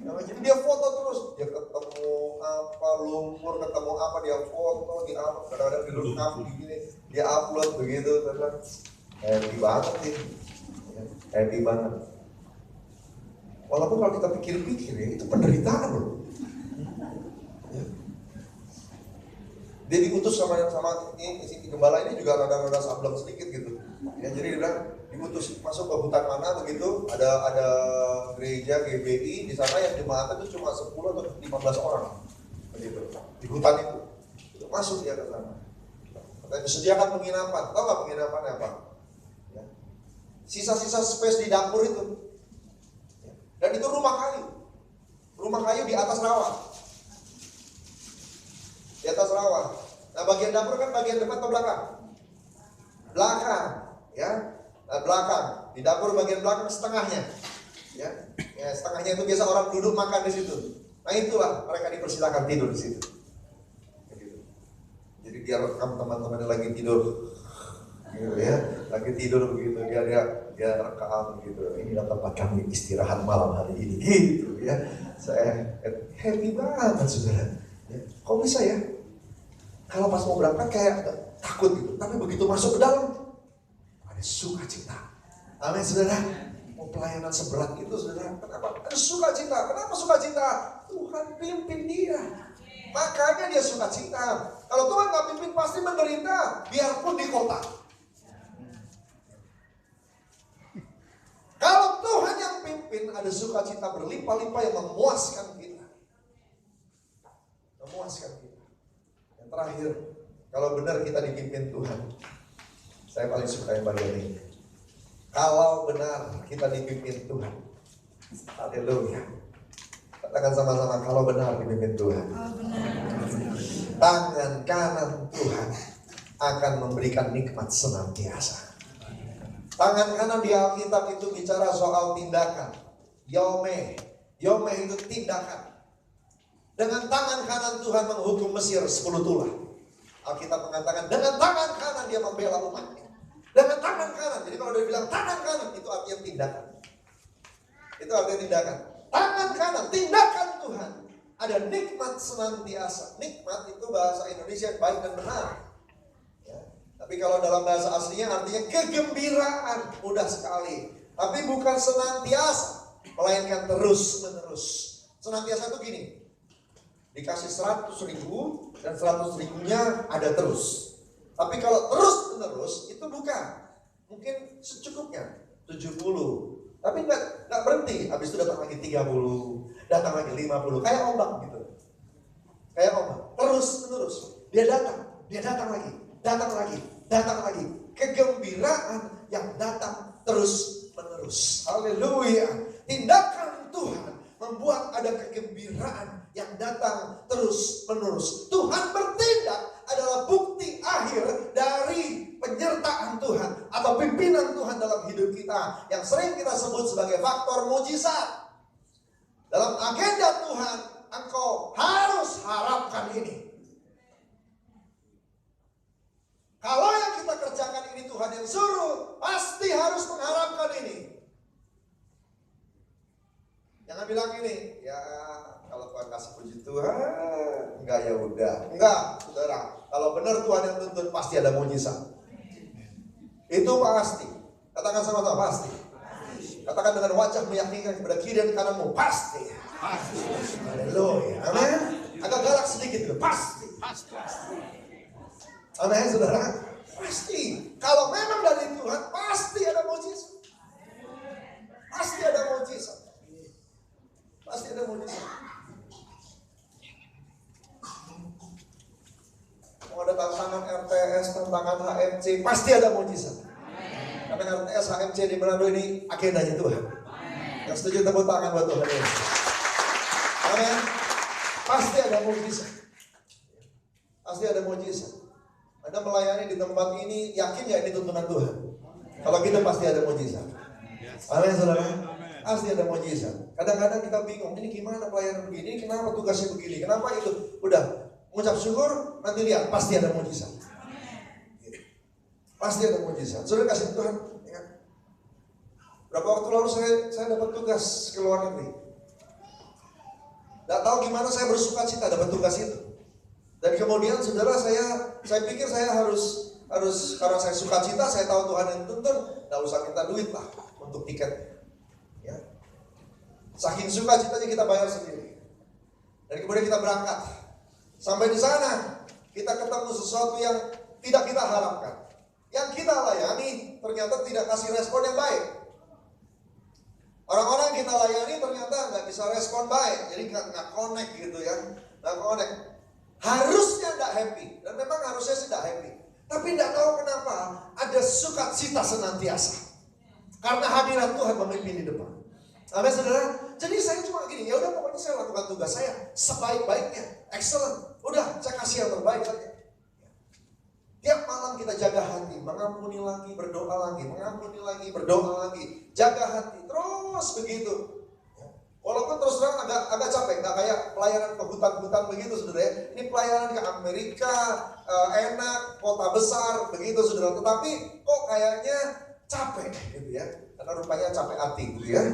Jadi dia foto terus, dia ketemu apa lumpur, ketemu apa dia foto, dia kadang-kadang di rekam begini, dia upload begitu, terus happy banget sih, happy banget. Walaupun kalau kita pikir-pikir ya itu penderitaan loh. Ya. Dia diutus sama ini si gembala ini juga rada-rada sableng sedikit gitu. Ya, jadi dia bilang diutus masuk ke hutan mana begitu, ada gereja GBI di sana yang jemaatnya itu cuma 10 atau 15 orang begitu di hutan itu. Masuk dia ke sana. Katanya disediakan penginapan. Tahu nggak penginapannya apa? Ya. Sisa-sisa space di dapur itu. Ya. Dan itu rumah kayu. Rumah kayu di atas rawa. Di atas rawa. Nah, bagian dapur kan bagian depan atau belakang? Belakang, ya. Nah, belakang. Di dapur bagian belakang setengahnya. Ya. Ya, setengahnya itu biasa orang duduk makan di situ. Nah itulah mereka dipersilakan tidur di situ. Jadi dia rekam teman-temannya lagi tidur, gitu ya, lagi tidur begitu dia rekam gitu. Inilah tempat kami istirahat malam hari ini, gitu ya. Saya happy banget saudara. Ya, kok bisa ya? Kalau pas mau berangkat kayak takut gitu, tapi begitu masuk ke dalam ada sukacita. Amin saudara. Mau pelayanan seberat itu saudara, kenapa? Ada sukacita. Kenapa sukacita? Tuhan pimpin dia. Makanya dia sukacita. Kalau Tuhan nggak pimpin pasti menderita, biarpun di kota. Kalau Tuhan yang pimpin, ada sukacita berlimpah-limpah yang memuaskan kita. Memuaskan kita. Yang terakhir, kalau benar kita dipimpin Tuhan, saya paling suka yang bagian ini. Kalau benar kita dipimpin Tuhan, haleluya. Katakan sama-sama, kalau benar dipimpin Tuhan. Tangan kanan Tuhan akan memberikan nikmat senantiasa. Tangan kanan di Alkitab itu bicara soal tindakan. Yomeh itu tindakan. Dengan tangan kanan Tuhan menghukum Mesir 10 tulah. Alkitab mengatakan dengan tangan kanan dia membela umatnya. Dengan tangan kanan. Jadi kalau dia bilang tangan kanan itu artinya tindakan. Itu artinya tindakan. Tangan kanan, tindakan Tuhan. Ada nikmat senantiasa. Nikmat itu bahasa Indonesia yang baik dan benar. Ya. Tapi kalau dalam bahasa aslinya artinya kegembiraan. Mudah sekali. Tapi bukan senantiasa, melainkan terus menerus. Senantiasa itu gini. Dikasih 100.000 dan 100.000-nya ada terus. Tapi kalau terus menerus itu bukan. Mungkin secukupnya 70. Tapi nggak berhenti. Habis itu datang lagi 30, datang lagi 50. Kayak ombak gitu. Kayak ombak. Terus menerus. Dia datang lagi, datang lagi, datang lagi. Kegembiraan yang datang terus menerus. Haleluya. Tindakan Tuhan membuat ada kegembiraan yang datang terus menerus. Tuhan bertindak adalah bukti akhir dari penyertaan Tuhan atau pimpinan Tuhan dalam hidup kita yang sering kita sebut sebagai faktor mujizat. Dalam agenda Tuhan, engkau harus harapkan ini. Kalau yang kita kerjakan ini Tuhan yang suruh, pasti harus mengharapkan ini. Jangan bilang ini, ya kalau Tuhan kasih puji Tuhan, enggak ya udah. Enggak, saudara. Kalau benar Tuhan yang tuntun, pasti ada mujizat. Itu pasti. Katakan sama-sama, pasti. Katakan dengan wajah meyakinkan kepada kiri dan kananmu, pasti. Haleluya. Amin. Agak galak sedikit, pasti. Amin, saudara. Pasti. Kalau memang dari Tuhan, pasti ada mujizat. Pasti ada mujizat. Pasti ada mujizat. Mau ada tantangan RTS, tantangan HMC, pasti ada mujizat. Karena RTS, HMC di Manado ini agendanya Tuhan. Yang setuju tepuk tangan buat Tuhan ini. Amin. Pasti ada mujizat. Pasti ada mujizat. Anda melayani di tempat ini, yakin ya ini tuntunan Tuhan? Kalau gitu pasti ada mujizat. Amin, saudara. Pasti ada mujizat. Kadang-kadang kita bingung, ini gimana pelayanan begini, kenapa tugasnya begini, kenapa itu? Udah, mengucap syukur, nanti lihat, pasti ada mujizat. Pasti ada mujizat. Saudara kasih Tuhan, ingat. Berapa waktu lalu saya dapat tugas ke luar negeri. Gak tahu gimana saya bersuka cita dapat tugas itu. Dan kemudian saudara saya pikir saya harus karena saya suka cita, saya tahu Tuhan yang tuntun, gak usah minta duit lah untuk tiket. Ya. Saking suka citanya kita bayar sendiri. Dan kemudian kita berangkat. Sampai di sana kita ketemu sesuatu yang tidak kita harapkan. Yang kita layani ternyata tidak kasih respon yang baik. Orang-orang yang kita layani ternyata nggak bisa respon baik. Jadi nggak connect gitu ya. Nggak connect. Harusnya nggak happy. Dan memang harusnya sih nggak happy. Tapi nggak tahu kenapa ada sukacita senantiasa. Karena hadirat Tuhan memimpin di depan. Amin, saudara. Jadi saya cuma gini, ya udah pokoknya saya lakukan tugas saya sebaik-baiknya, excellent. Udah, saya kasih yang terbaik saja. Tiap malam kita jaga hati, mengampuni lagi, berdoa lagi, mengampuni lagi, berdoa lagi, jaga hati, terus begitu. Walaupun terus terang agak capek, nggak kayak pelayanan ke hutan-hutan begitu saudara ya. Ini pelayanan ke Amerika, enak, kota besar begitu saudara. Tetapi kok kayaknya capek gitu ya, karena rupanya capek hati gitu ya.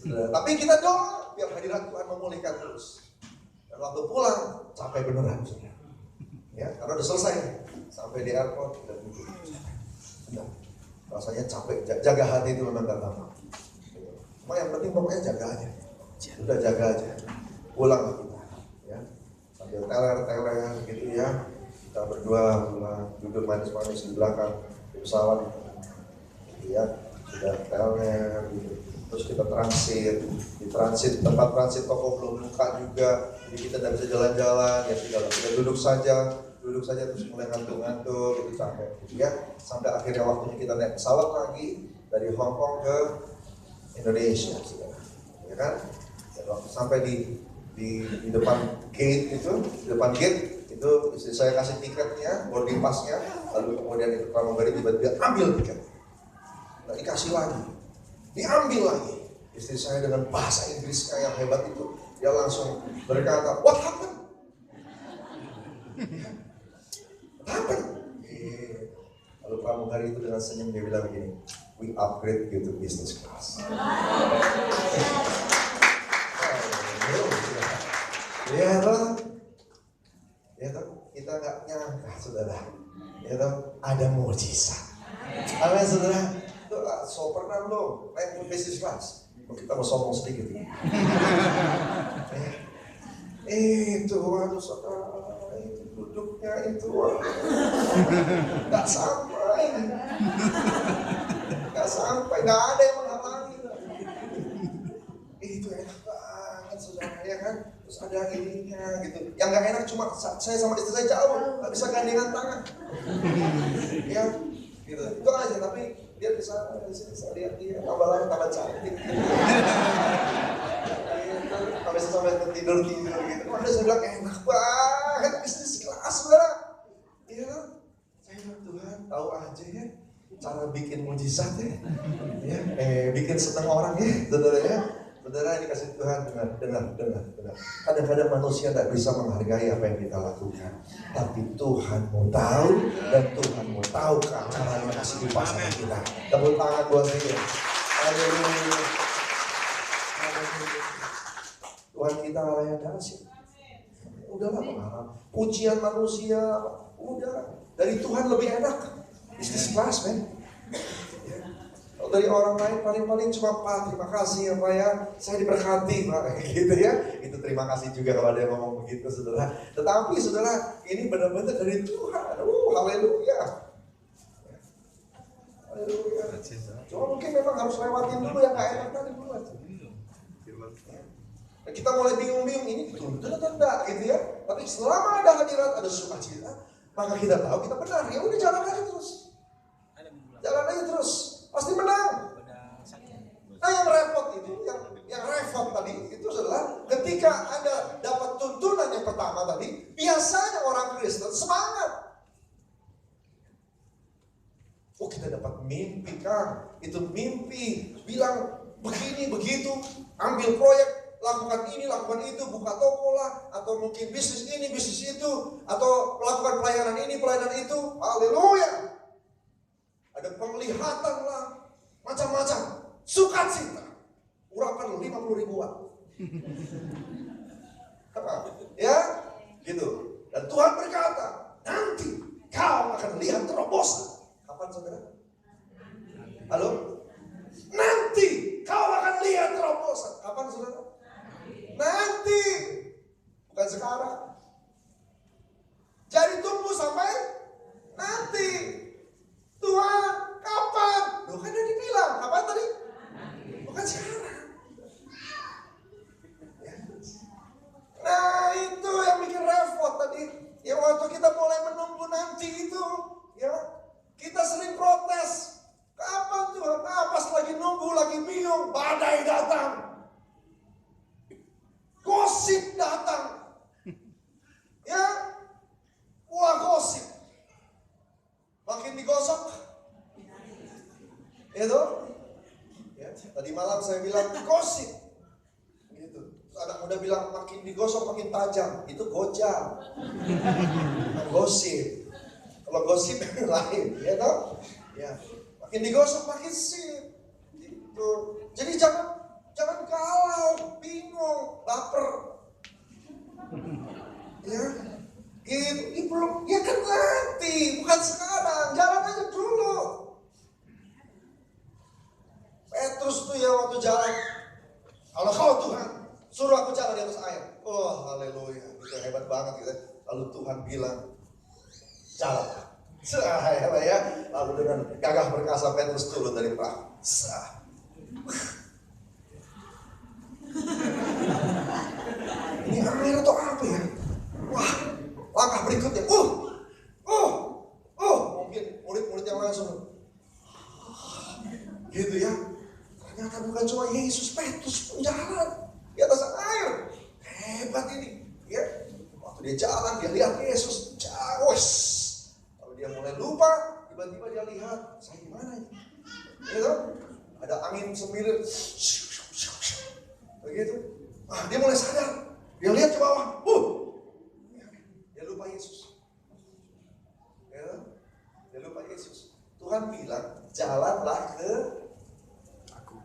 Saudara. Tapi kita doa biar hadirat Tuhan memulihkan terus. Dan waktu pulang capek beneran saudara. Ya, karena udah selesai sampai di airport udah duduk. Sudah. Rasanya capek, jaga hati itu memang gak gampang. Cuma yang penting pokoknya jaga aja. Udah jaga aja. Pulang kita, ya. Sambil teler gitu ya. Kita berdua pulang, duduk manis-manis di belakang di pesawat. Gitu ya. Sudah teler gitu. Terus kita transit, tempat transit toko belum buka juga. Jadi kita tidak bisa jalan-jalan, ya sudah kita duduk saja terus mulai ngantuk-ngantuk, gitu capek, gitu ya. Sampai akhirnya waktunya kita naik pesawat lagi dari Hong Kong ke Indonesia, saudara. Ya kan? Dan waktu sampai di depan gate itu istri saya kasih tiketnya, boarding passnya, lalu kemudian itu pramugari tiba-tiba ambil tiket, nggak dikasih lagi, diambil lagi. Istri saya dengan bahasa Inggris yang hebat itu, dia langsung berkata, "What happened?" Lalu pramugari itu dengan senyum dia bilang begini, "We upgrade you to business class." Ya toh, kita nggak nyangka saudara, ya toh, ada mujizat. Amin saudara, itu so pernah lo naik business class, kita mau sombong sedikit. Itu waduh saudara. Duduknya itu nggak sampai, nggak ada yang menghalangi. Itu enak banget saudara ya kan. Terus ada ininya gitu. Yang nggak enak cuma saya sama istri saya jauh, nggak bisa gandengan tangan. Ya, gitu. Itu aja. Tapi dia bisa lihat dia tambah lama tambah cantik. Sampai tidur gitu. Makanya saya bilang enak banget bisnis kelas saudara. Iya, saya bilang Tuhan tahu aja ya cara bikin mujizat ya, bikin senang orang ya, saudara ya. Saudara dikasih Tuhan dengar. Kadang-kadang manusia tidak bisa menghargai apa yang kita lakukan, tapi Tuhan mau tahu dan Tuhan mau tahu cara mengasih pasangan kita. Tepuk tangan buat dia. Haleluya. Tuhan kita Allah yang dahsyat. Udahlah mengharap pujian manusia, udah dari Tuhan lebih enak. Bisnis kelas, men. Kalau dari orang lain paling cuma Pak, terima kasih ya Pak ya, saya diberkati Pak, gitu ya. Itu terima kasih juga kalau ada yang ngomong begitu, saudara. Tetapi saudara, ini benar-benar dari Tuhan. Haleluya. Haleluya. Cuma mungkin memang harus lewatin dulu yang gak enak tadi dulu aja. Nah, kita mulai bingung-bingung ini dituntut atau enggak gitu ya. Tapi selama ada hadirat, ada sukacita, maka kita tahu kita benar. Ya udah jalan aja terus. Pasti menang. Nah yang repot itu, yang repot tadi itu adalah ketika Anda dapat tuntunan yang pertama tadi, biasanya orang Kristen semangat. Oh kita dapat mimpi kan, itu mimpi, bilang begini begitu, ambil proyek, lakukan ini, lakukan itu, buka toko lah, atau mungkin bisnis ini, bisnis itu, atau melakukan pelayanan ini, pelayanan itu. Haleluya. Ada penglihatan lah, macam-macam, sukacita, urapan 50 ribuan. Ya, gitu. Dan Tuhan berkata, nanti kau akan lihat terobosan. Kapan saudara? Halo? Nanti kau akan lihat terobosan. Kapan saudara? Nanti, bukan sekarang. Jadi tunggu sampai nanti. Tuhan, kapan? Loh kan udah dibilang, kapan tadi? Bukan sekarang. Nah itu yang bikin repot tadi. Ya waktu kita mulai menunggu nanti itu, ya kita sering protes. Kapan Tuhan? Pas lagi nunggu, lagi bingung, badai datang. Gosip datang. Ya, wah gosip. Makin digosok. Itu. Ya, tadi malam saya bilang gosip. Gitu. Anak muda bilang makin digosok makin tajam, itu gojam, bukan gosip. Kalau gosip lain, ya toh? Ya, makin digosok makin sip. Gitu. Jadi jangan galau, bingung, baper. Ya, gitu. Ini belum, ya kan nanti, bukan sekarang. Jalan aja dulu. Petrus tuh ya waktu jalan, kalau Tuhan suruh aku jalan di atas air. Oh, haleluya. Itu hebat banget gitu. Lalu Tuhan bilang, jalanlah. Ya. Lalu dengan gagah perkasa Petrus turun dari perahu. Ini air atau apa ya? Wah, langkah berikutnya. Mungkin murid-murid yang langsung gitu ya. Ternyata bukan cuma Yesus, Petrus pun jalan di atas air. Hebat ini. Ya. Waktu dia jalan, dia lihat Yesus jauh. Lalu dia mulai lupa, tiba-tiba dia lihat, saya di mana ini? Gitu. Ada angin semilir. Begitu. Dia mulai sadar. Dia lihat ke bawah. Dia lupa Yesus. Ya. Dia lupa Yesus. Tuhan bilang, jalanlah ke aku.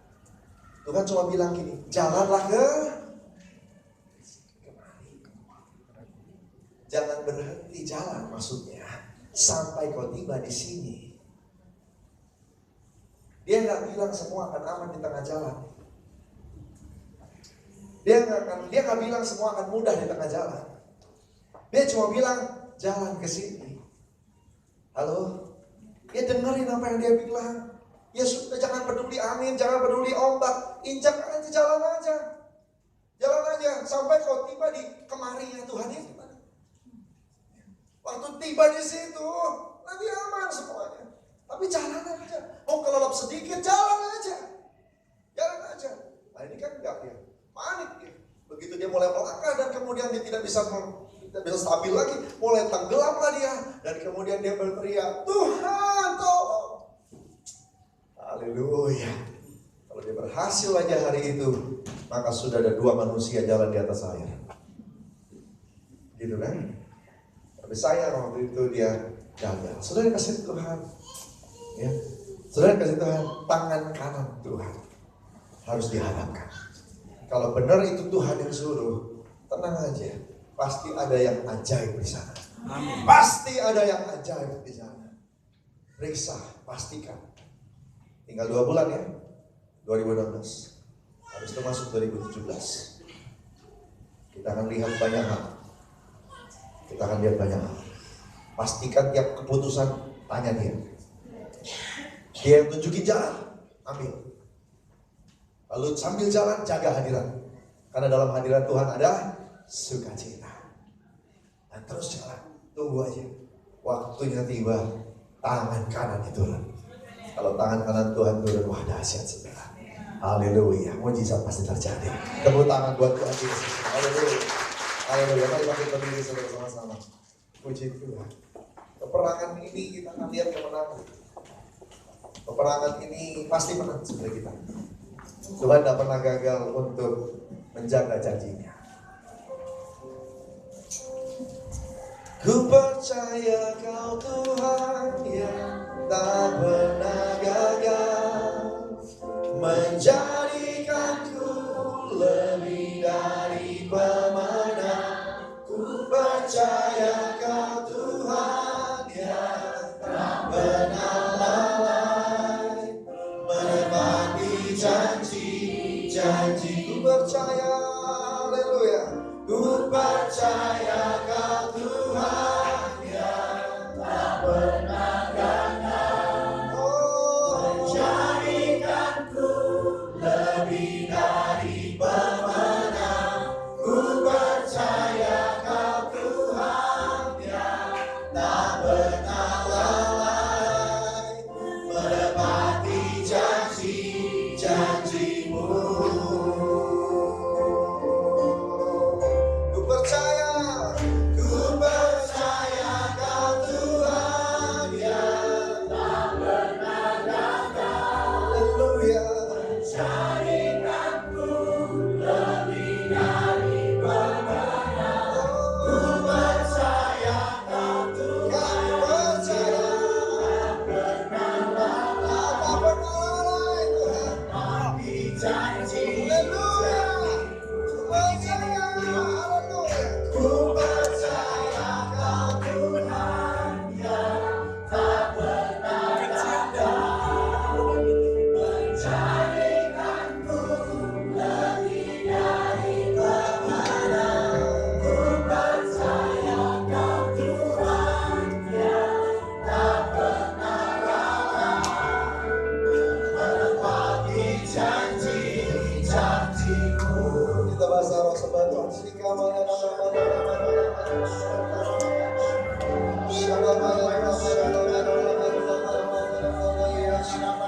Tuhan cuma bilang gini, jalanlah ke kemari. Jangan berhenti jalan, maksudnya sampai kau tiba di sini. Dia nggak bilang semua akan aman di tengah jalan. Dia nggak bilang semua akan mudah di tengah jalan. Dia cuma bilang jalan ke sini. Halo, dia dengerin apa yang dia bilang. Ya sudah, jangan peduli angin, jangan peduli ombak, injak aja, jalan aja. Jalan aja sampai kau tiba di kemarinya Tuhan itu. Waktu tiba di situ, nanti aman semuanya. Tapi jalan aja. Mau kelelap sedikit, jalan aja. Jalan aja. Nah ini kan enggak ya. Panik ya. Begitu dia mulai melangkah dan kemudian dia tidak bisa stabil lagi, mulai tenggelamlah dia dan kemudian dia berteriak, Tuhan tolong. Haleluya. Kalau dia berhasil aja hari itu, maka sudah ada 2 manusia jalan di atas air. Gitu kan? Tapi sayang waktu itu dia gagal. Saudara kasih Tuhan, ya. Saudara kasih Tuhan, tangan kanan Tuhan harus dihadapkan. Kalau benar itu Tuhan yang suruh, tenang aja. Pasti ada yang ajaib di sana. Amin. Pasti ada yang ajaib di sana. Periksa, pastikan. Tinggal 2 bulan ya. 2016. Habis itu masuk 2017. Kita akan lihat banyak hal. Pastikan tiap keputusan, tanya dia. Dia yang tunjukin jalan, ambil. Lalu sambil jalan, jaga hadirat. Karena dalam hadirat Tuhan ada sukacita. Dan terus jalan, tunggu aja. Waktunya tiba, tangan kanan turun. Kalau tangan kanan Tuhan turun, wah dahsyat saudara. Haleluya, mujizat pasti terjadi. Tepuk tangan buat Tuhan Yesus. Haleluya. Haleluya, mari bangkit berdiri saudara sama-sama. Puji Tuhan. Peperangan ini kita akan lihat kemenangan. Peperangan ini pasti menang saudara kita. Tuhan tidak pernah gagal untuk menjaga janjinya. Ku percaya Kau Tuhan yang tak pernah gagal menjadikanku lebih dari pemenang. Ku percaya Kau Tuhan yang tak pernah lalai menepati janji. Ku percaya, haleluya. Ku percaya Kau Tuhan yang tak pernah Kita bahasa roh sebantu. Shaka